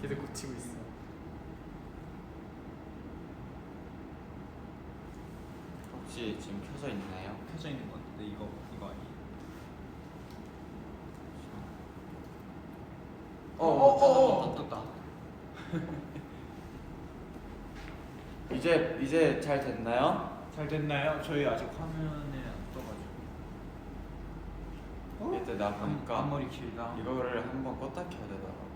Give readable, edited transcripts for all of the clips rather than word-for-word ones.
계속 고치고 있어. 혹시 지금 켜져 있나요? 켜져 있는 것 같은데 이거 아니에요? 떴다. 이제 잘 됐나요? 잘 됐나요? 저희 아직 화면에 안 떠가지고. 이때 나 보니까 앞머리 길다. 이거를 한번 껐다 켜야 되더라고.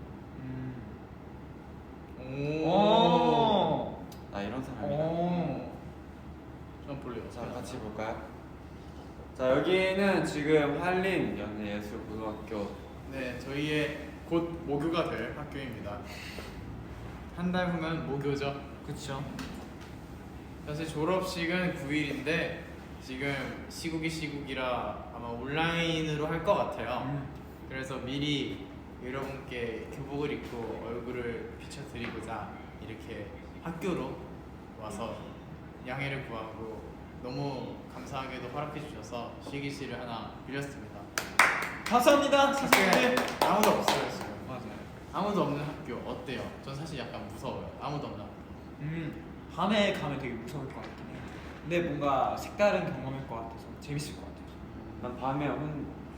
오. 나 이런 사람이야. 오. 좀 볼래요. 자, 같이 볼까요? 자, 여기는 지금 한림연예예술고등학교. 네, 저희의 곧 모교가 될 학교입니다. 한 달 후면 모교죠. 그쵸. 사실 졸업식은 9일인데 지금 시국이라 아마 온라인으로 할 것 같아요. 그래서 미리 여러분께 교복을 입고 얼굴을 비춰드리고자 이렇게 학교로 와서 양해를 구하고 너무 감사하게도 허락해 주셔서 실기실을 하나 빌렸습니다. 감사합니다 선생님들. 학교에 아무도 없어요 지금. 맞아요. 아무도 없는 학교 어때요? 전 사실 약간 무서워요. 아무도 없는 학교. 밤에 가면 되게 무서울 것 같긴 해요. 근데 뭔가 색다른 경험일 것 같아서 재밌을 것 같아요. 난 밤에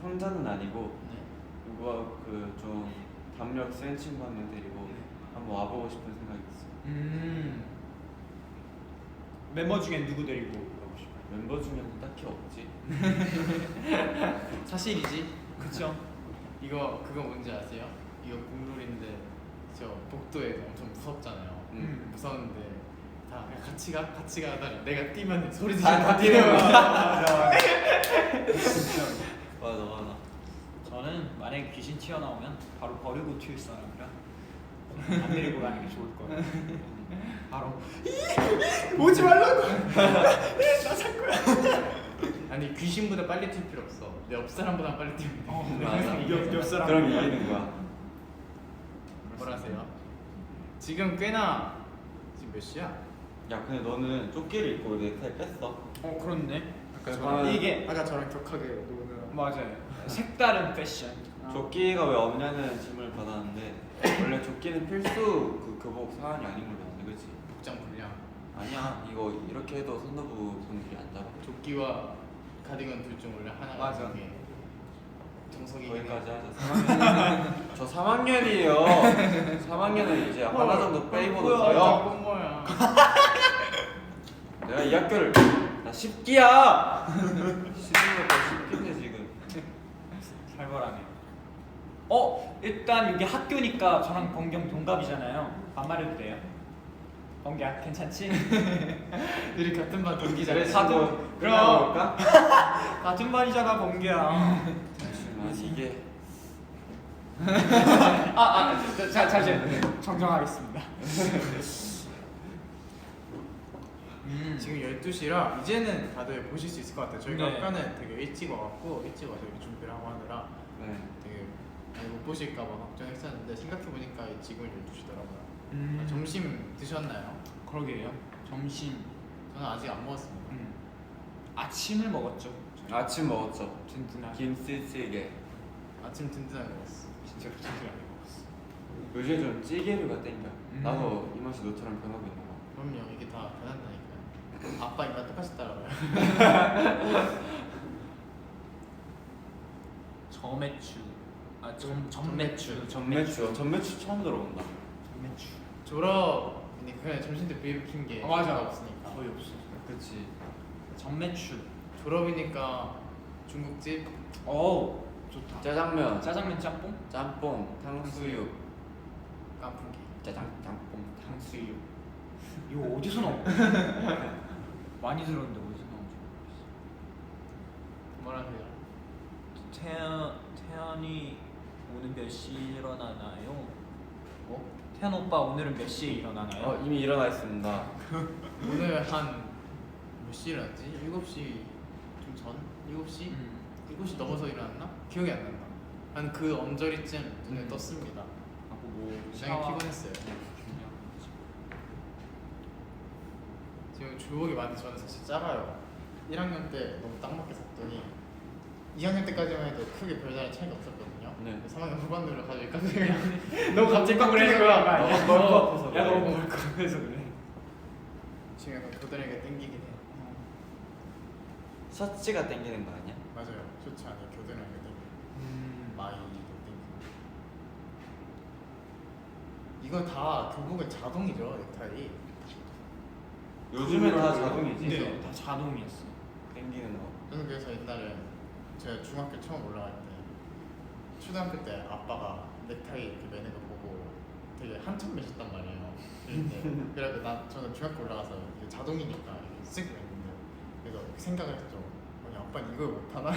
혼자는 아니고 네. 누가 그 좀 담력 센 친구 한 명 데리고 한번 와보고 싶은 생각이 있어. 멤버 중에 누구 데리고 가고 싶어요? 멤버 중에는 딱히 없지. 사실이지. 그쵸? 그거 뭔지 아세요? 이거 국룰인데 저 복도에 엄청 무섭잖아요. 무서운데 다 그냥 같이 가다가 내가 뛰면 소리 지르고 다 뛰는 거야. 맞아. 저는 만약에 귀신 튀어나오면 바로 버리고 튀을 사람이라 안 데리고 가는 게 좋을 거예요. 바로 오지 말라고. 나 살 거야. 아니 귀신보다 빨리 뛸 필요 없어. 내 옆 사람보다 빨리 뛰면 돼. 맞아. 옆 사람. 그럼 이기는 거야. 뭐라세요? 지금 꽤나 지금 몇 시야? 야, 근데 너는 조끼를 입고 넥타이 뺐어. 그렇네. 저는 이게 아까 저랑 격하게 노는. 맞아요. 색다른 패션. 조끼가 왜 없냐는 질문을 받았는데 원래 조끼는 필수 그 교복 사안이 아닌 걸로 아는데, 그렇지? 복장 불량. 아니야, 이거 이렇게 해도 선도부 분들이 안 잡아. 조끼와 가디건 둘 중 원래 하나가 맞아. 정석이 거기까지 하자. 3학년. 저 3학년이에요. 3학년은 이제 하나 정도 빼입어도 돼요. 뭐야? 내가 이 학교를 나 10기야. 10기니까 10기네 지금. 살벌하네. 일단 여기 학교니까 저랑 범경 동갑이잖아요. 반말해도 돼요? 범경 괜찮지? 우리 같은 반 동기잖아. 그래, 다들 그럼 볼까? 같은 반이잖아 범경. 잠시만, 이게 잠시만요. 정정하겠습니다. 지금 12시라 이제는 다들 보실 수 있을 것 같아요. 저희가 네. 아까는 되게 일찍 와갖고 일찍 와서 이렇게 준비를 하고 하느라 네. 되게 많이 못 보실까봐 걱정했었는데 생각해보니까 지금은 12시더라고요. 점심 드셨나요? 그러게요. 점심. 저는 아직 안 먹었습니다. 아침을 먹었죠. 아침 먹었죠. 든든하게. 김치찌개. 아침 든든하게 먹었어. 진짜 든든하게 먹었어. 요즘 좀 찌개류가 땡겨. 나도 이 맛이 너처럼 변하고 있나 봐. 그럼요, 이게 다 변한다니까요. 아빠 입맛 똑같이 따라와요. 저매추. 전매추. 전매추 처음 들어본다. 전매추. 졸업이니까 그냥 점심 때 브이앱 킨게 맞아. 없으니까. 거의 없어. 그치. 전매추. 졸업이니까 중국집 좋다. 짜장면, 짜장면 짬뽕? 짬뽕, 탕수육, 깐풍기. 짬뽕, 탕수육. 이거 어디서 나온 거야? 많이 들었는데 어디서 나온지 뭐라세요? 모르겠어. 태연이 오늘 몇 시에 일어나나요? 뭐? 태연 오빠 오늘은 몇 시에 일어나나요? 이미 일어나 있습니다. 오늘 한 몇 시에 일어났지? 7시 좀 전? 7시? 7시 넘어서 일어났나? 기억이 안 난다. 한 그 언저리쯤 눈에 떴습니다. 하고 뭐 굉장히 피곤했어요. 지금 주복이 많은데 저는 사실 작아요. 1학년 때 너무 딱 맞게 샀더니 2학년 때까지만 해도 크게 별다른 차이가 없었거든요. 네. 3학년 후반으로 가질까? 너무 갑자기 꽉 그리는 거야. 너무 멀고 아파서 야 그래. 너무 멀고 그래서 그래. 지금 약간 교단이가 땡기긴 해. 셔츠가 땡기는 거 아니야? 맞아요. 좋지 않아요. 교단이가 땡기. 마이도 땡기. 이거 다 교복은 자동이죠 넥타이. 요즘엔 다 자동이지. 네, 다 자동이었어. 땡기는 거. 저는 그래서 옛날에 제가 중학교 처음 올라갈 때 초등학교 때 아빠가 넥타이 이렇게 매는 거 보고 되게 한참 매셨단 말이에요. 그래서 저는 중학교 올라가서 이게 자동이니까 이렇게 쓱 매는데 그래서 생각을 했죠. 아니 아빠는 이걸 못하나?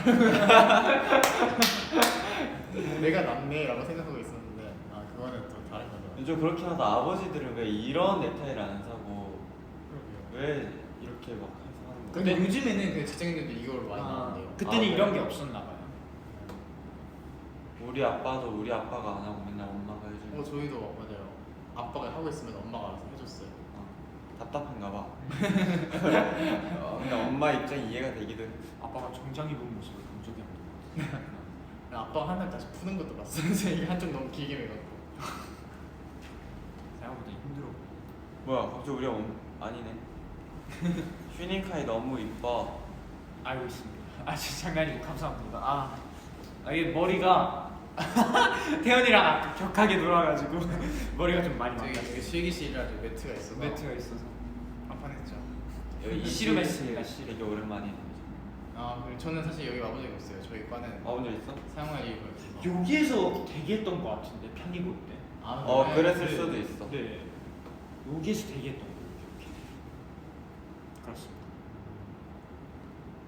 내가 낫네라고 생각하고 있었는데 아 그거는 또 다른 거죠. 요즘 그렇게 하다 아버지들은 왜 이런 넥타이를 안 사고 그러게요. 왜 이렇게 막 해서 하는 거야? 근데 요즘에는 그 직장인들도 이걸 많이 아, 나온대요. 그때는 아, 이런 그래? 게 없었나 봐요. 우리 아빠도 우리 아빠가 안 하고 맨날 엄마가 해주고 저희도 맞아요. 아빠가 하고 있으면 엄마가 알아서 해줬어요. 답답한가 봐. 근데 엄마 입장 이해가 되기도 해. 아빠가 정장 입은 모습을 본 적이 없는 것 같아. 아빠가 한 달 다시 푸는 것도 봤어요. 이게 한쪽 너무 길게 매갖고. 생각보다 힘들어. 뭐야 갑자기 우리 아니네. 휴닝카이 너무 이뻐. 알고 있습니다. 아 진짜 장난이고 감사합니다. 이게 머리가 태연이랑 아까 격하게 놀아가지고 머리가 좀 많이 저기 망가졌어. 여기 실기실이라서 매트가 있어서 매트가 있어서 아파했죠. 여기 씨름했습니다. 되게 오랜만이네. 그리고 저는 사실 여기 와본 적이 없어요. 저희 과는 와본 적 있어? 사용할 이유가 없어서. 여기에서 대기했던 것 같은데 편입고 때. 그랬을 수도 있어. 네. 여기에서 대기했던 거 기억해. 그렇습니다.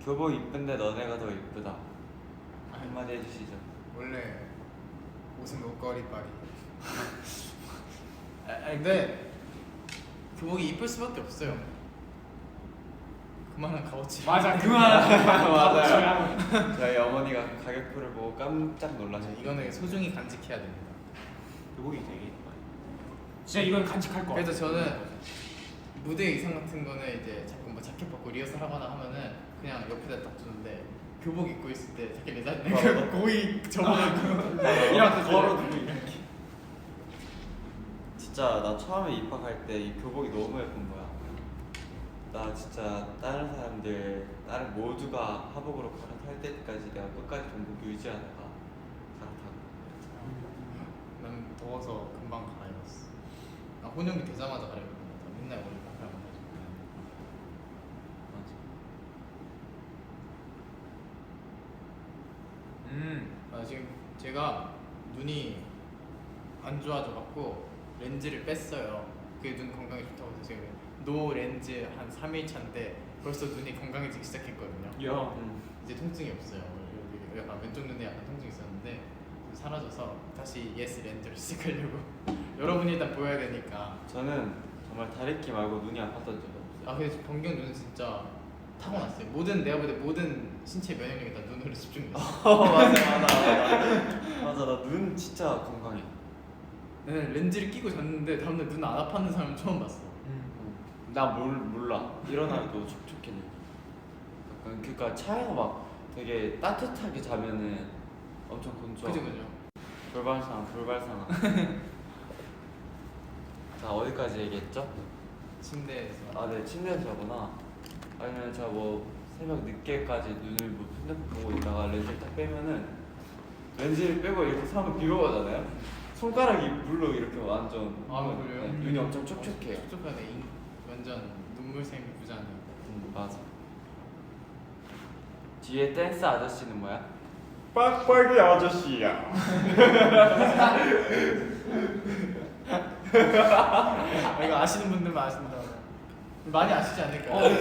교복 이쁜데 너네가 더 이쁘다. 한마디 해주시죠. 원래 옷은 옷걸이빨이. 근데 교복이 이쁠 수밖에 없어요. 그만한 값어치. 맞아 그만. 맞아요. 저희 어머니가 가격표를 보고 깜짝 놀라셨어요. 이거는 소중히 간직해야 됩니다. 교복이 되게 예뻐요. 진짜 이건 간직할 거. 그래서 저는 무대 의상 같은 거는 이제 자꾸 뭐 자켓 벗고 리허설 하거나 하면은 그냥 옆에다 딱 두는데 교복 입고 있을 때 자켓 내가 거의 접어놓고 이렇게 걸어두고 이렇게. 진짜 나 처음에 입학할 때 이 교복이 너무 예쁜 거야. 나 진짜 다른 사람들 다른 모두가 하복으로 갈아탈 때까지 내가 끝까지 종국 유지하다가 갈아타고. 난 더워서 금방 갈아입었어. 혼영이 되자마자 갈아입었거든. 맨날 머리 깎아가지고. 지금 제가 눈이 안 좋아져갖고 렌즈를 뺐어요. 그게 눈 건강에 좋다고 해서 지금 노 렌즈 한 3일 차인데 벌써 눈이 건강해지기 시작했거든요. 야. 이제 통증이 없어요. 여기 약간 왼쪽 눈에 약간 통증이 있었는데 사라져서 다시 예스 렌즈를 시작하려고. 여러분이 일단 보여야 되니까. 저는 정말 다리끼 말고 눈이 아팠던 적이 없어요. 근데 변경 눈은 진짜 타고났어요. 내가 볼 때 모든 신체 면역력이 다 눈으로 집중됐어. 맞아 나 눈 진짜 건강해. 나는 렌즈를 끼고 잤는데 다음날 눈 안 아팠는 사람 처음 봤어. 나 몰라. 일어나도 촉촉해. 약간 그러니까 차에서 막 되게 따뜻하게 자면은 엄청 건조하고. 그죠. 돌발상아. 자 어디까지 얘기했죠? 침대에서. 네 침대에서 자거나 아니면 제가 뭐 새벽 늦게까지 눈을 뭐 핸드폰 보고 있다가 렌즈를 딱 빼면은 렌즈를 빼고 이렇게 사면 비로가잖아요. 손가락이 물로 이렇게 완전 그래요? 네, 눈이 엄청 촉촉해요. 촉촉하네. 완전 눈물샘이 부자네. 맞아. 뒤에 댄스 아저씨는 뭐야? 빡빡이 아저씨야. 이거 아시는 분들만 아신다. 많이 아시지 않을까요?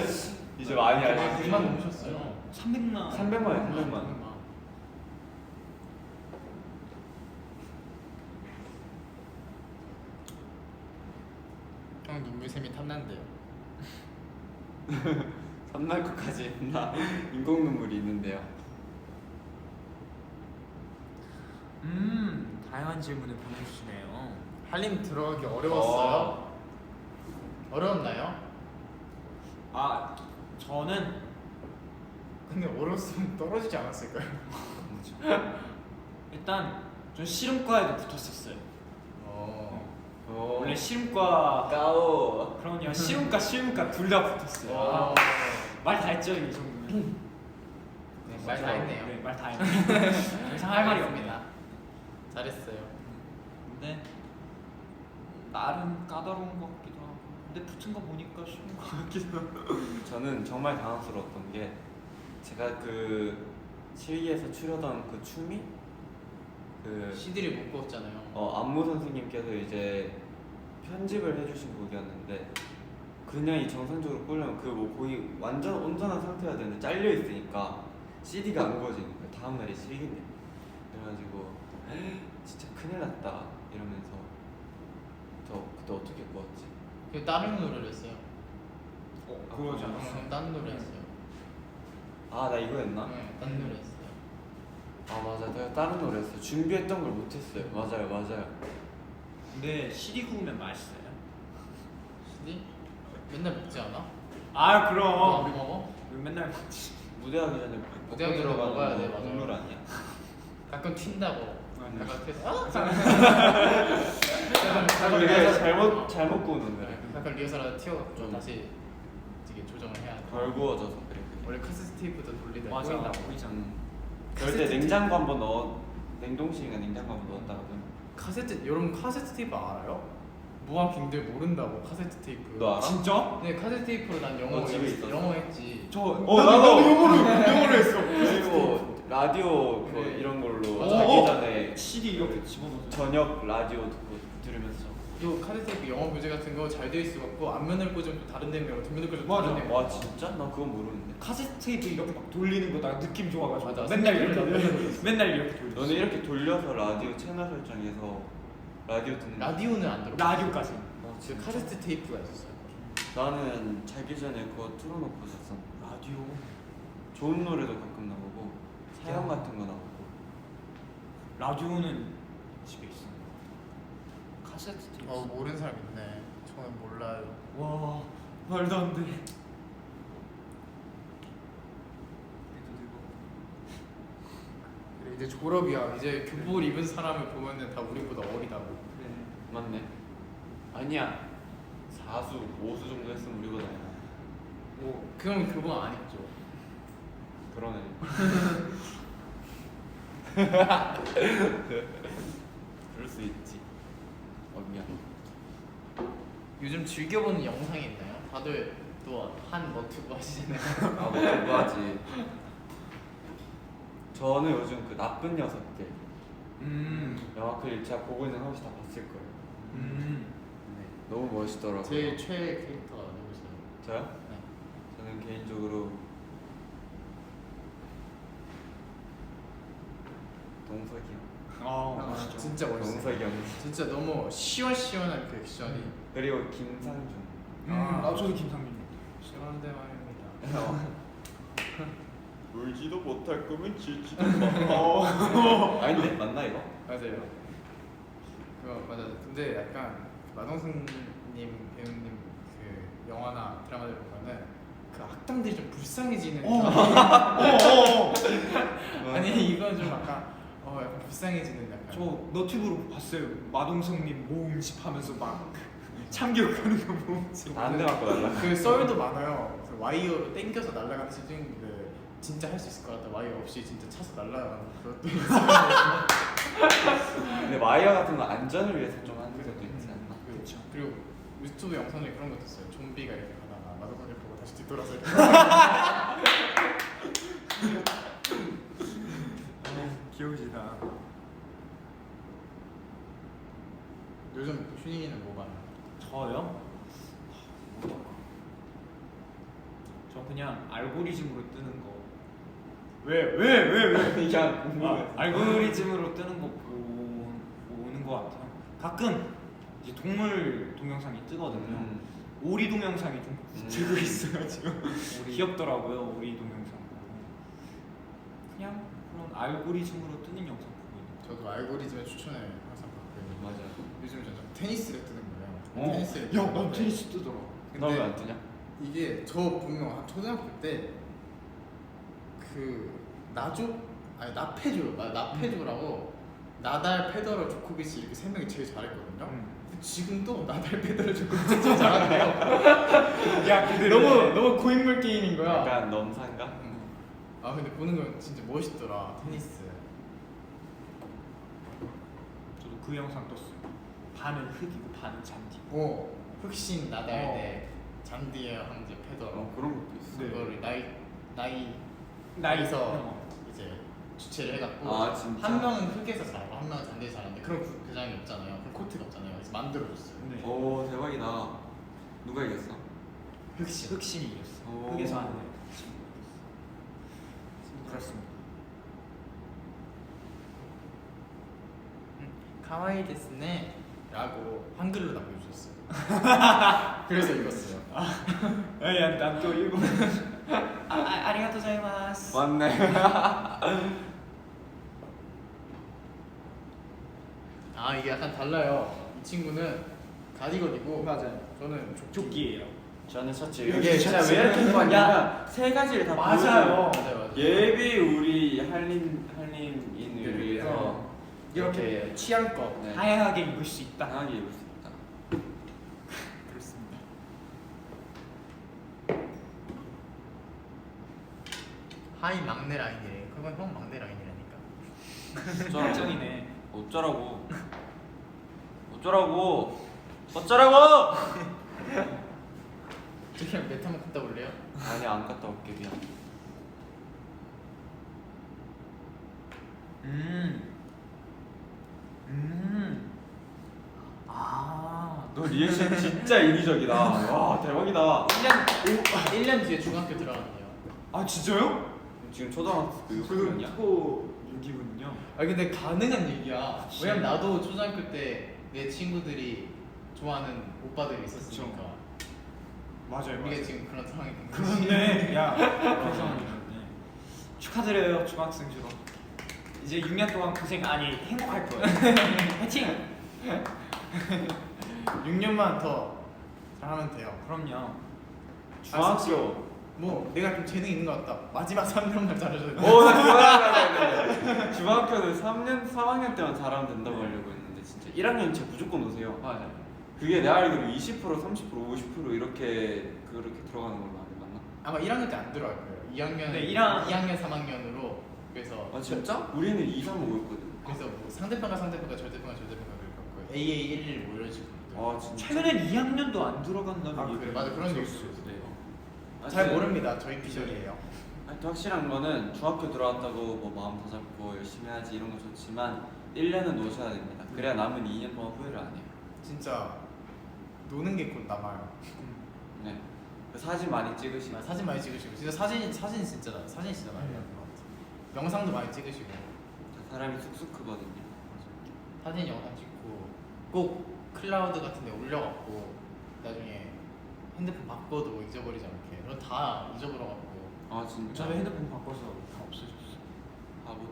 이제 많이 알지. 100만 넘으셨어요. 300만. 300만. 형 눈물샘이 탐난대요. 삼날 것까지 나 인공 눈물이 있는데요. 다양한 질문을 보내주시네요. 한림 들어가기 어려웠어요? 어려웠나요? 저는 근데 어려웠으면 떨어지지 않았을까요? 일단 전 씨름과에도 붙었었어요. 어. 원래 씨름과 까오. 그럼요. 씨름과 실무과 둘 다 붙었어요. 와. 말 다 했죠 이 정도면. 네, 말 다 했네요. 네, 말 다 했네요. 더 이상 할 말이 없습니다. 잘했어요. 근데 나름 까다로운 것 같기도 하고. 근데 붙은 거 보니까 쉬운 것 같기도 하고. 저는 정말 당황스러웠던 게 제가 그 실기에서 추려던 그 춤이 그 CD를 못 구웠잖아요. 안무 선생님께서 이제 편집을 해주신 곡이었는데 그냥 이 정상적으로 꾸려면 그 뭐 거의 완전 온전한 상태가 되는데 잘려 있으니까 CD가 안 구워지는 거예요. 다음 날이 실기인데 그래가지고 진짜 큰일 났다 이러면서 저 그때 어떻게 구웠지? 그 다른 노래를 했어요. 그거지 않았어? 그럼 다른 노래 했어요. 아 나 이거 했나? 네, 다른 노래 했어요. 아 맞아 내가 다른 노래 했어. 준비했던 걸 못했어요. 맞아요. 근데 CD 구우면 맛있어요. CD? 맨날 먹지 않아? 아 안 그럼. 먹어? 우리 맨날 먹지. 무대하기 전에 무대하기 전에 들어가는 먹어야 거 돼, 맞아. 국룰 아니야? 가끔 튄다고. 맞네. 가끔 튀어서 되게 잘못 구우는 거래. 가끔 리허설하다 튀어갖고 좀. 다시 되게 조정을 해야 돼. 덜 구워져서 그래. 원래 카세트 테이프도 돌리다 맞아. 꼬인다고. 보이잖아. 그럴 때 냉장고 한번 넣어 냉동실인가 냉장고 한번 넣었다거든. 카세트 여러분 카세트 테이프 알아요? 무한 빙들 모른다고 카세트 테이프. 너 알아? 진짜? 네 카세트 테이프로 난 영어 집에 있었어? 영어 했지. 나도 영어로 했어. 그리고 라디오 그 네. 이런 걸로 어. 자기 전에 CD 이렇게 집어넣어서. 저녁 라디오 듣고 들으면서 또 카세트 테이프 영어 교재 같은 거 잘 돼 있어갖고 앞면을 꽂으면 또 다른 내용, 뒷면을 꽂으면 맞아. 다른 내용. 와 진짜? 나 그건 모르는데. 카세트 테이프 이렇게 막 돌리는 거 나 느낌 좋아가지고 맞아. 맨날 생각이 이렇게 맨날 이렇게 돌려. 너는 이렇게 돌려서 라디오 채널 설정해서 라디오 듣는 라디오는 안 들어. 라디오까지. 그 카세트 테이프가 있었어요. 나는 자기 전에 그거 틀어놓고 잤어. 라디오. 좋은 노래도 가끔 나오고 사연 같은 거 나오고. 라디오는 집에 있어. 카세트 테이프. 모르는 사람 있네. 저는 몰라요. 와 말도 안 돼. 그래, 이제 졸업이야. 이제 교복을 입은 사람을 보면은 다 우리보다 어리다고. 그래. 맞네. 아니야. 4수, 5수 정도 했으면 우리보다 많아. 뭐 그럼 교복 안 입죠. 그러네. 그럴 수 있지. 미안. 요즘 즐겨보는 영상이 있나요? 다들 또 한 너튜브 하시잖아요. 아, 뭐 하지. 저는 요즘 그 나쁜 녀석들 영화 클립 제가 보고 있는 혹시 다 봤을 거예요. 네, 너무 멋있더라고요. 제일 최애 캐릭터가 누구세요? 저요? 네. 저는 개인적으로 동석이요. 아 진짜 멋있어요. 동석이 형. 진짜 너무 시원시원한 그 액션이. 그리고 김상중. 저도 김상민. 시원한데 말입니다. 울지도 못할 거면 질지도 마. 아닌데 맞나 이거? 맞아요. 그거 맞아. 근데 약간 마동석님 배우님 그 영화나 드라마들 보면은 그 악당들이 좀 불쌍해지는. 아니 이건 좀 약간 약간 불쌍해지는 약간. 저 너튜브로 봤어요. 마동석님 모음집 하면서 막 참교육하는 거 모음집. 안 돼 맞고 날라. 그 썰도 많아요. 그 와이어로 당겨서 날아가는 시즌인데 진짜 할 수 있을 것 같아. 와이어 없이 진짜 차서 날아가는 그것도 있어요. 근데 와이어 같은 거 안전을 위해서 좀 하는 것도 있지 않나? 그렇죠. 그리고 유튜브 영상 중에 그런 것도 있어요. 좀비가 이렇게 가다가 마동석을 보고 다시 뒤돌아서 이렇게. 귀여우시다. 요즘 슈닝이는 뭐 봐요? 저요? 저 그냥 알고리즘으로 뜨는 거. 왜? 그냥 궁금해. 알고리즘으로 뜨는 거 보는 거 같아요. 가끔 이제 동물 동영상이 뜨거든요. 오리 동영상이 좀 들고 있어가지고 귀엽더라고요. 오리 동영상 보고. 그냥 그런 알고리즘으로 뜨는 영상 보고 있는 거. 저도 알고리즘에 추천을 항상 받거든요. 맞아요. 요즘 점점 테니스가 뜨는 거예요. 어. 테니스를 야, 난 뜨는데 테니스 뜨더라. 근데 너 왜 안 뜨냐? 이게 저 분명 한 초등학교 때 그 나조 아니 나페조라고 나달, 페더러, 조코비치 이렇게 세 명이 제일 잘했거든요. 음. 근데 지금도 나달, 페더러, 조코비치 제일 잘하네요. 야 근데 너무 고인물 게임인 거야. 약간 넘사인가? 아 근데 보는 거 진짜 멋있더라. 테니스. 저도 그 영상 떴어요. 반은 흙이고 반은 잔디. 오 흑신 나달 어. 대 잔디의 황제 페더러. 그런 것도 있어. 네. 그거를 나이에서 나이서 이제 주최를 해갖고 아, 진짜? 한 명은 흙에서 잘하고 한 명은 잔디에서 잘하는데 그런 구장이 없잖아요. 그런 코트가 없잖아요. 그래서 만들어줬어요. 네. 오 대박이다. 누가 이겼어? 흑신. 흑신이 이겼어. 오. 흑에서 하는 애. 그렇습니다. 카와이 데스네 라고 한글로 남겨주셨어요. 그래서 읽었어요. 야, 난또 일본. 아리가토 고자이마스. 맞네. 아 이게 약간 달라요. 이 친구는 가디건이고 맞아요. 저는 조끼예요. 저는 셔츠. 이게 이게 진짜 셔츠. 왜 이렇게 했냐면 세 가지를 다 맞아요. 보여줘요. 예비 우리 한림인을 위해서 이렇게 취향껏 네. 다양하게 입을 수 있다. 다양하게 입을 수 있다. 그렇습니다. 하이 막내 라인이래. 그건 형 막내 라인이라니까. 걱정이네. 어쩌라고? 어쩌라고? 어쩌라고? 그냥 몇 한번 갔다 올래요? 아니 안 갔다 올게 미안. 아. 너 리액션 진짜 인위적이다. 와 대박이다. 1년 뒤에 중학교 들어갔네요. 아 진짜요? 지금 초등학교 지금 6학년이야? 초 6이군요. 아 근데 가능한 얘기야. 왜냐면 나도 초등학교 때 내 친구들이 좋아하는 오빠들이 있었으니까. 맞아요. 우리가 지금 그런 상황이 된 거지. 그렇네. 야. 그런 상황이었네. 축하드려요 중학생 졸업. 이제 6년 동안 고생 아니 행복할 거예요. 화이팅. 6년만 더 잘하면 돼요. 그럼요. 중학교. 뭐 내가 좀 재능 있는 것 같다. 마지막 3년만 잘해줘야 돼. 오나 그만하자. 중학교는 3학년 때만 잘하면 된다고 하려고 했는데 진짜 1학년 진짜 무조건 오세요. 맞아요. 그게 내가 알기로 20%, 30%, 50% 이렇게 그렇게 들어가는 걸로 알고 맞나? 아마 1학년 때 안 들어갈 거예요. 2학년, 네, 2학년, 3학년으로 그래서 아 진짜? 우리는 2, 3, 5였거든. 그래서 뭐 상대평가, 절대평가 그럴 거고 AA 1, 1 뭐 이런 식으로. 아 진짜? 최근엔 2학년도 안 들어간다는 아, 그래. 맞아. 그런 게 있어요. 잘 모릅니다. 저희 피셜이에요. 하여튼 확실한 거는 중학교 들어왔다고 뭐 마음 다 잡고 열심히 해야지 이런 거 좋지만 1년은 노셔야 됩니다. 그래야 남은 2년 동안 후회를 안 해요. 진짜 노는 게 곧 남아요. 네. 그 사진 많이 찍으시고 사진 많이 찍으시고 진짜 사진 진짜 사진 진짜 많이 하는 것 같아요. 영상도 많이 찍으시고 사람이 쑥쑥 크거든요. 사진 영상 찍고 꼭 클라우드 같은 데 올려갖고 나중에 핸드폰 바꿔도 잊어버리지 않게. 그럼 다 잊어버려갖고. 아 진짜? 저는 핸드폰 바꿔서 다 없어졌어요. 바보들.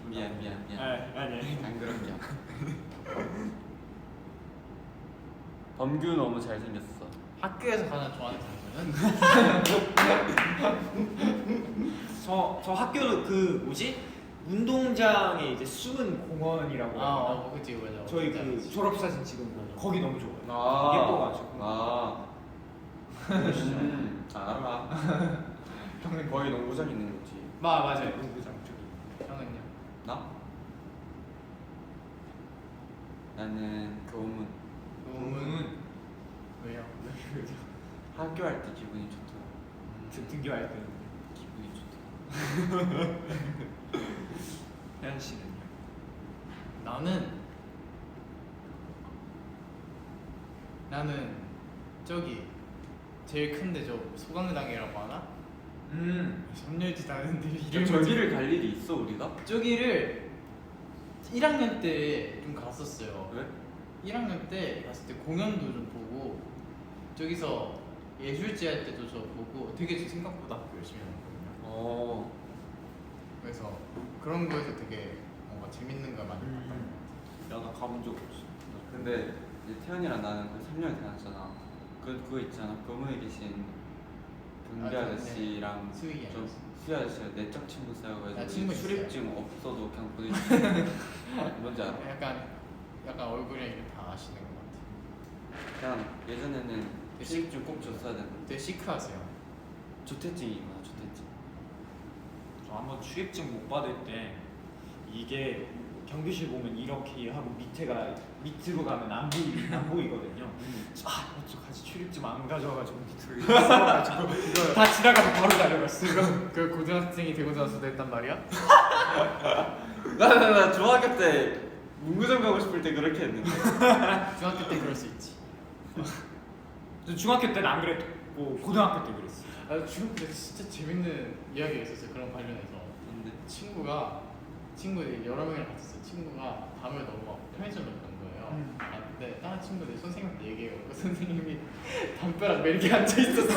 미안. 아니. 안 그럴게요. 범규 너무 잘생겼어. 학교에서 가장 좋아하는 장소는 저 학교 그 뭐지? 운동장에 이제 숨은 공원이라고 하나? 그치 맞아. 저희 그 진짜. 졸업 사진 찍은 거 거기 너무 좋아요. 아 예뻐가지고. 알아. 형은 거의 농구장 있는 거지. 맞아요. 운동장 저기. 형은요? 나? 나는 교문. 너무 왜요? 학교 할 때 기분이 좋더라. 등교할 때. 기분이 좋더라. 혜연 씨는요? 나는 저기 제일 큰데 저 소강당이라고 하나? 점열지 다는데 이름이 저기를 갈 일이 있어 우리가? 저기를 1학년 때 좀 갔었어요. 왜? 1학년 때 갔을 때 공연도 좀 보고 저기서 예술제 할 때도 저 보고 되게 생각보다 학교 열심히 하거든요. 그래서 그런 거에서 되게 뭔가 재밌는 걸 많이 봤던 것 같아요. 나도 가본 적 없어. 근데 이제 태연이랑 나는 그 3년을 다녔잖아. 그거 있잖아. 교문에 계신 동대 아저씨랑 수익이 좀 수희 아저씨가 내적 친구 쌓여가지고 나 친구 출입증 없어도 그냥 보내주고 뭔지 알아? 약간 얼굴이랑 이렇게 다 아시는 것 같아. 그냥 예전에는 출입증 꼭 줬어야 되는데 되게 시크하세요. 조퇴증이 많아 조퇴증. 저 한번 출입증 못 받을 때 이게 경비실 보면 이렇게 하고 밑으로 가면 안 보이거든요. 어떡하지 출입증 안 가져와가지고 밑으로 이렇게 써가지고 다 지나가면 바로 달려갔어. 그 고등학생이 되고 나서 됐단 말이야? 나 중학교 때 문구점 가고 싶을 때 그렇게 했는데. 중학교 때 그럴 수 있지. 저 중학교 때는 안 그랬고 고등학교 때 그랬어. 아 중학교 때 진짜 재밌는 이야기가 있었어요. 그런 관련해서. 근데 친구들이 여러 명이랑 같이 있어. 친구가 밤을 너무 편의점에 갔던 거예요. 근데 다른 친구들이 선생님한테 얘기해요. 그 선생님이 담벼락 매렇게 앉아 있었어.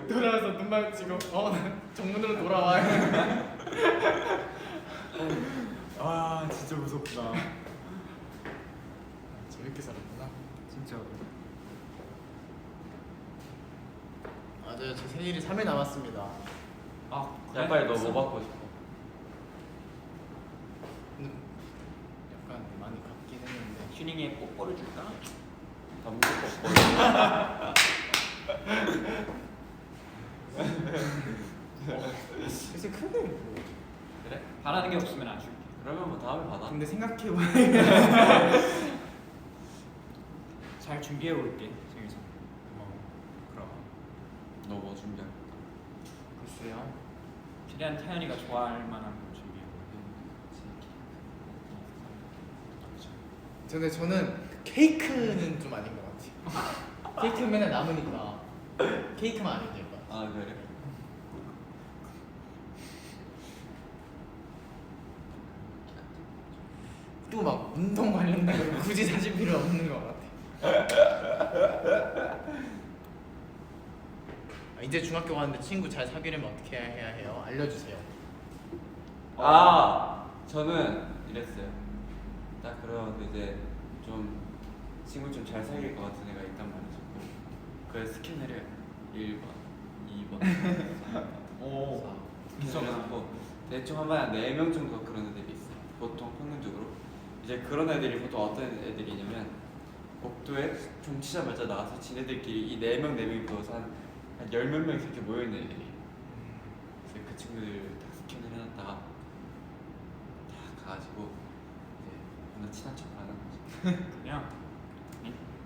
돌아와서 눈 마주치고 나 정문으로 돌아와. 아 진짜 무섭다. 재밌게 살았구나. 진짜. 맞아요. 제 생일이 3일 남았습니다. 야 빨리 너 뭐 받고 싶어? 약간 많이 갖긴 했는데. 튜닝에 뽀뽀를 줄까? 다 먹고 글쎄 크게 뭐. 그래? 바라는 게 없으면 안 줄게. 그러면 뭐 다음에 받아. 근데 생각해보니까 잘 준비해 올게 생일 선물. 그럼 너 뭐 준비할? 글쎄요. 최대한 태연이가 좋아할 만한 거 준비해 올게. 저는 케이크는 좀 아닌 것 같아요. 케이크는 맨날 남으니까 케이크만 아니면 될 것 같아요. 아 그래? 또 막 운동 관련된 거 굳이 사실 필요 없는 것 같아. 이제 중학교 가는데 친구 잘 사귀려면 어떻게 해야 해요? 알려주세요. 저는 이랬어요. 딱 그래가지고 이제 좀 친구 좀 잘 사귈 것 같은 애가 있단 말이죠. 그래서 스캔을 해요. 1번, 2번, 오. 그래서 대충 한 4명 정도 그런 애들이 있어요. 보통 평균적으로. 이제 그런 애들이 보통 어떤 애들이냐면 복도에 좀 치자마자 나와서 지네들끼리 이 4명 모여서 한 10몇 명이 이렇게 모여있는 애들이. 그래서 그 친구들 다 스캔을 해놨다가 다 가가지고 이제 존나 친한 척을 하는 거지. 그냥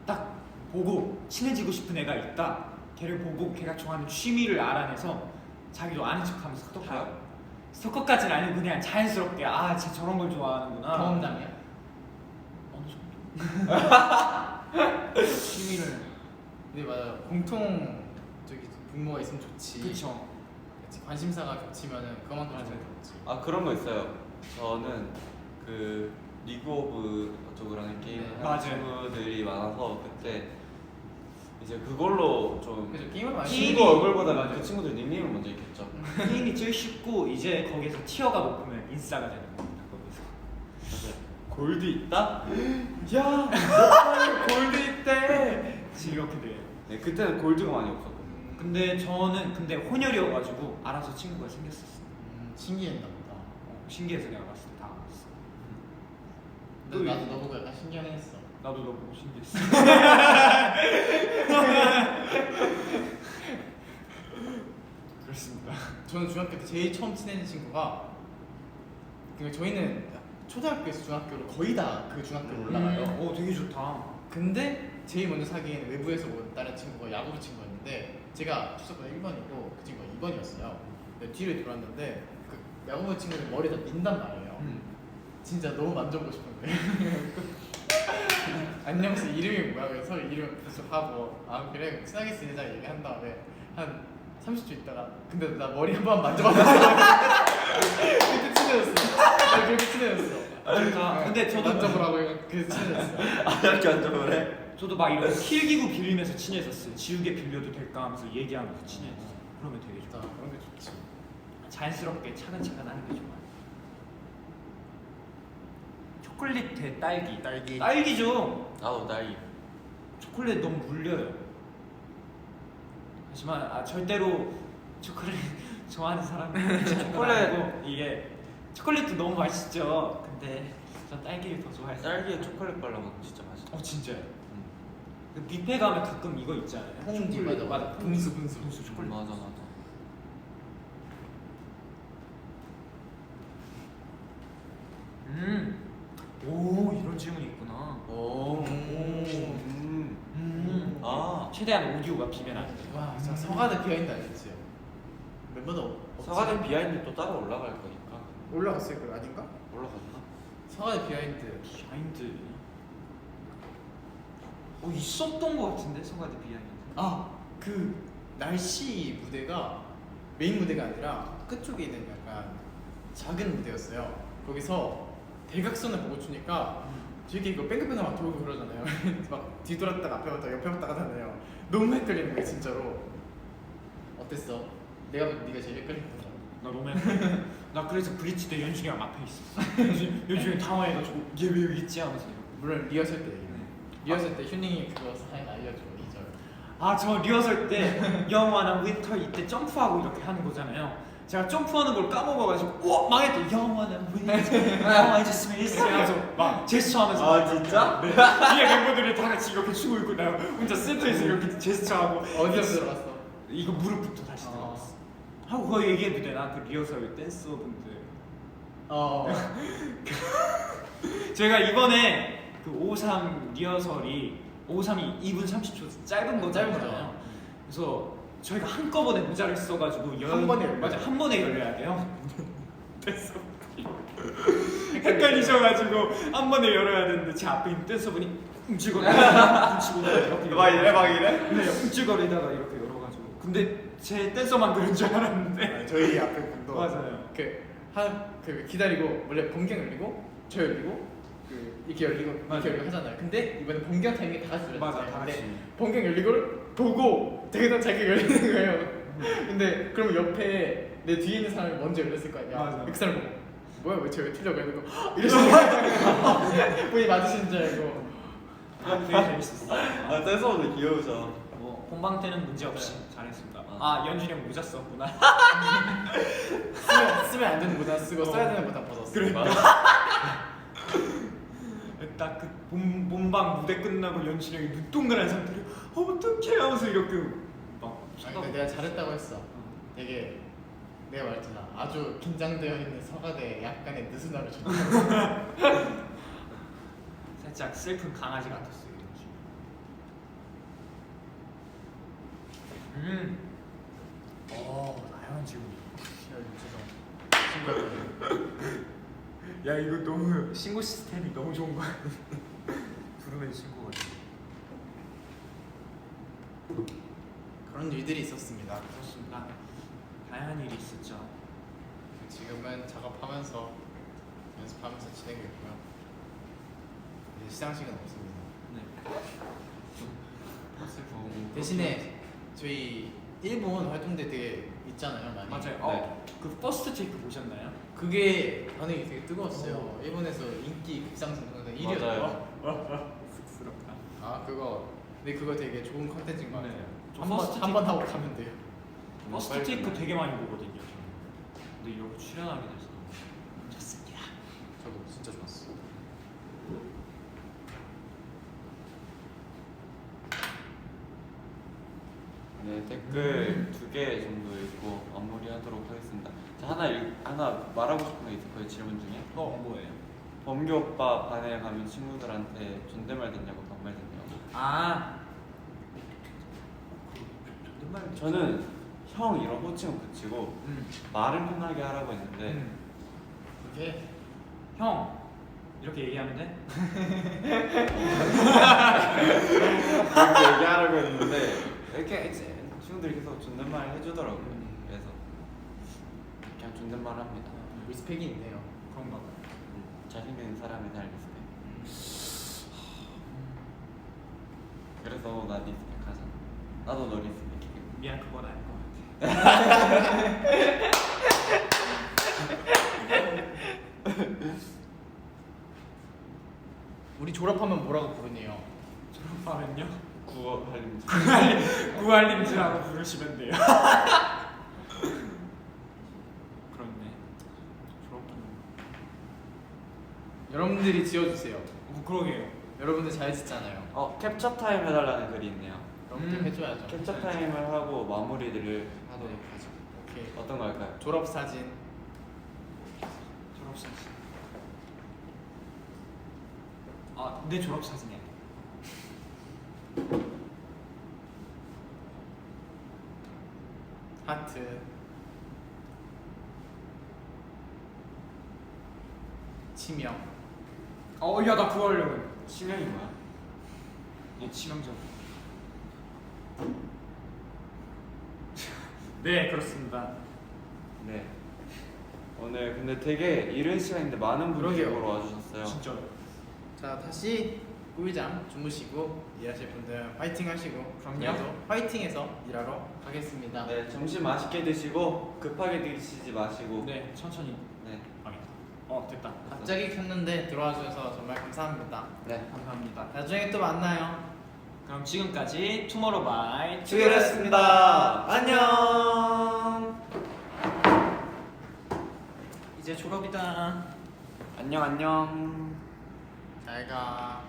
딱 보고 친해지고 싶은 애가 있다. 걔를 보고 걔가 좋아하는 취미를 알아내서 자기도 아는 척하면서 스토커. 스토커까지는 아니고 그냥 자연스럽게 쟤 저런 걸 좋아하는구나. 경험담이야? 어느 정도. 취미를. 네 맞아요. 공통 분모가 있으면 좋지. 그쵸. 그치. 관심사가 겹치면은 그만큼 맞아요. 좋지. 그런 거 있어요. 저는 그 리그 오브 어쩌고 하는 게임 네, 하는 맞아요. 친구들이 많아서 그때 이제 그걸로 좀 그래서 게임을 많이 친구 얼굴보다 그 친구들 닉네임을 먼저 읽겠죠. 게임이 제일 쉽고 이제 거기서 티어가 높으면 인싸가 되는 겁니다. 거기서. 골드 있다? 야, 너 골드 있대. 이렇게 돼요. 네, 그때는 골드가 많이 없었거든요. 근데 저는 혼혈이어가지고 알아서 친구가 생겼었어. 신기했나 보다. 신기해서 내가 봤을 때 다 알았어. 근데 나도 너 보고 약간 신기하긴 했어. 나도 너 보고 신기했어. 그렇습니다. 저는 중학교 때 제일 처음 친해진 친구가 그러니까 저희는 초등학교에서 중학교로 거의 다 그 중학교로 올라가요. 오, 되게 좋다. 근데 제일 먼저 사귄 외부에서 온 다른 친구가 야구부 친구였는데 제가 추석번호 1번이고 그 친구가 2번이었어요. 근데 뒤를 돌았는데 그 야구부 친구는 머리에다 민단 말이에요. 진짜 너무 만져보고 싶은데 안녕 씨 이름이 뭐야? 그래서 이름 계속 하고 그래 친하게 지내자 얘기한 다음에 한 30초 있다가 근데 나 머리 한 번 만져봤어. 그렇게 친해졌어. 그렇게 친해졌어. 근데 저도 만져보라고 해서 그래서 친해졌어. 이렇게 앉아보래? 저도 막 이런 필기구 빌리면서 친해졌어요. 지우개 빌려도 될까 하면서 얘기하면서 친해졌어. 그러면 되게 좋다. 그런 게 좋지. 자연스럽게 차근차근 하는 게 좋아요. 초콜릿 대 딸기. 딸기. 딸기죠. 나도 나이. 초콜릿 너무 물려요. 하지만 절대로 초콜릿 좋아하는 사람은 초콜릿고 이게 초콜릿도 너무 맛있죠. 근데 전 딸기를 더 좋아해서. 딸기에 초콜릿 발라먹으면 진짜 맛있어. 진짜요? 그 뷔페 가면 가끔 이거 있잖아요. 홍디, 초콜릿, 맞아. 분수, 분수. 초콜릿. 맞아. 오 이런 질문이 있구나. 오. 아. 최대한 오디오가 비면 안 돼. 와, 저 서가대 비하인드 알겠어요? 멤버도 없지? 서가대 비하인드 또 따로 올라갈 거니까. 올라갔을 거 아닌가? 올라갔나? 서가대 비하인드. 비하인드. 있었던 것 같은데 성가대 비하인드. 그 날씨 무대가 메인 무대가 아니라 끝쪽에 있는 약간 작은 무대였어요. 거기서 대각선을 보고 추니까 되게 이거 뺑글뺑글 막 돌고 그러잖아요. 막 뒤돌았다가 앞에 왔다가 옆에 왔다가 하잖아요. 너무 헷갈리는 거예요 진짜로. 어땠어? 네가 제일 헷갈린 거야. 나 너무 나 그래서 브릿지 때 연준이랑 앞에 있어. 연준이 당황해가지고 얘 왜 여기 있지 하면서. 물론 리허설 때 얘기해. 리허설 때 휴닝이 그거 사인 알려줘 2절. 저 리허설 때 영원한 윈터 이때 점프하고 이렇게 하는 거잖아요. 제가 점프하는 걸 까먹어가지고 망했대. 영원한 윈터 I just miss you 하면서 막 제스처하면서. 아, 진짜? 네. 뒤에 멤버들이 다 같이 이렇게 추고 있고 나 혼자 센터에서 이렇게 제스처하고. 어디서 들어갔어? 이거 무릎부터 다시 들어갔어. 하고 그거 얘기해도 되나? 그 리허설 댄서분들. 제가 이번에 그 5.3 리허설이 5.3이 2분 30초 짧은 거잖아요. 짧은 거죠. 그래서 저희가 한꺼번에 모자를 써가지고 한 번에 열려요. 맞아 한 번에 열려야 돼요. 댄서분이 헷갈리셔가지고 한 번에 열어야 되는데 제 앞에 있는 댄서분이 훔치거리다가 이렇게 막 이래? 네, 훔치거리다가 이렇게 열어가지고 근데 제 댄서만 그런 줄 알았는데 저희 앞에 분도 맞아요. 그 기다리고 원래 번경 열리고 저 열리고 그 이렇게 열리고 맞아요. 이렇게 열리고 하잖아요. 근데 이번에 번경 타이밍에 다 같이 열렸어요. 맞아, 다 같이. 근데 번경 열리고를 보고 되게 자기가 열리는 거예요. 근데 그럼 옆에 내 뒤에 있는 사람이 먼저 열렸을 거 아니야. 맞아. 그 사람 보고 뭐야 왜 저 왜 틀려고 이러고 이러시는 거예요. 본인 맞으신 줄 알고. 되게 재밌었어. 댄서분들 귀여우죠. 뭐 본방 때는 문제 없이 잘했습니다. 연준이 형 모자 썼구나. 쓰면 안 되는 보다 쓰고 써야 되는 보다 벗었어. 그러니까. 딱 그 본방 무대 끝나고 연준이 형이 눈동그란 상태로 어떡해 하면서 이렇게 막 아니, 근데 내가 잘했다고 했어. 되게 내가 말했잖아. 아주 긴장되어 있는 서가대 약간의 느슨함을 줬다. 살짝 슬픈 강아지 같았어 이런 식으로. 나연 지금. 야 이거 너무 신고 시스템이 너무 좋은 거야. 부르면 신고가. 그런 일들이 있었습니다. 그렇습니다. 다양한 일이 있었죠. 지금은 작업하면서 연습하면서 지내고 있고요. 이제 시상식은 없습니다. 네. 슬프고. 대신에 저희 일본 활동대 되게 있잖아요, 많이. 맞아요. 그 퍼스트 테이크 보셨나요? 그게 반응이 되게 뜨거웠어요. 일본에서 인기 급상승 동영상 1위였어요. 쑥스럽다. 근데 그거 되게 좋은 컨텐츠인 것 네. 같아요. 저 한번 퍼스트 한 번 하고 가면 돼요. 퍼스트 테이크 되게 많이 보거든요. 저는. 근데 여기 출연하게 돼서 너무 좋습니다. 저도 진짜 좋았어. 네, 댓글 2개 정도 읽고 마무리하도록 하겠습니다. 자, 하나 말하고 싶은 거 있을 거예요, 질문 중에. 뭐예요? 범규 오빠 반에 가면 친구들한테 존댓말 듣냐고 반말 듣냐고. 존댓말. 저는 형 이런 호칭은 붙이고 말은 편하게 하라고 했는데 그게 형 이렇게 얘기하면 돼? 그렇게 얘기하라고 했는데 이렇게 이제 친구들이 계속 존댓말 해주더라고요. 그래서 그냥 존댓말 합니다. 리스펙이 있네요. 그런가 봐. 잘생긴 사람에 대한 리스펙. 그래서 나 리스펙 하잖아. 나도 너 리스펙해. 미안 그건 아닐 것 같아. 우리 졸업하면 뭐라고 부르니요? 졸업하면요? 구할림즈. 구할림즈라고 부르시면 돼요. 그렇네. 졸업하는. 여러분들이 지어주세요. 그러게요. 여러분들 잘 짓잖아요. 캡처 타임 해달라는 글이 있네요. 여러분들 해줘야죠. 캡처 타임을 하고 마무리를 하도록 하죠. 오케이. 어떤 거 할까요? 졸업 사진. 졸업사진. 내 졸업사진이야. 하트. 치명. 야, 나 그거 하려고. 치명이 뭐야? 치명적. 네, 그렇습니다. 네. 오늘 근데 되게 이른 시간인데 많은 분들이 그러게요. 보러 와주셨어요. 진짜. 자 다시 꿀잠 주무시고 일하실 분들 파이팅 하시고 그럼요. 저희도 파이팅해서 일하러 가겠습니다. 네, 점심 맛있게 드시고 급하게 드시지 마시고. 네, 천천히. 네. 가겠다. 됐다. 갑자기 켰는데 들어와 주셔서 정말 감사합니다. 네. 감사합니다. 나중에 또 만나요. 그럼 지금까지 투모로우바이 투게더였습니다. 안녕. 이제 졸업이다. 안녕 안녕. 잘 가.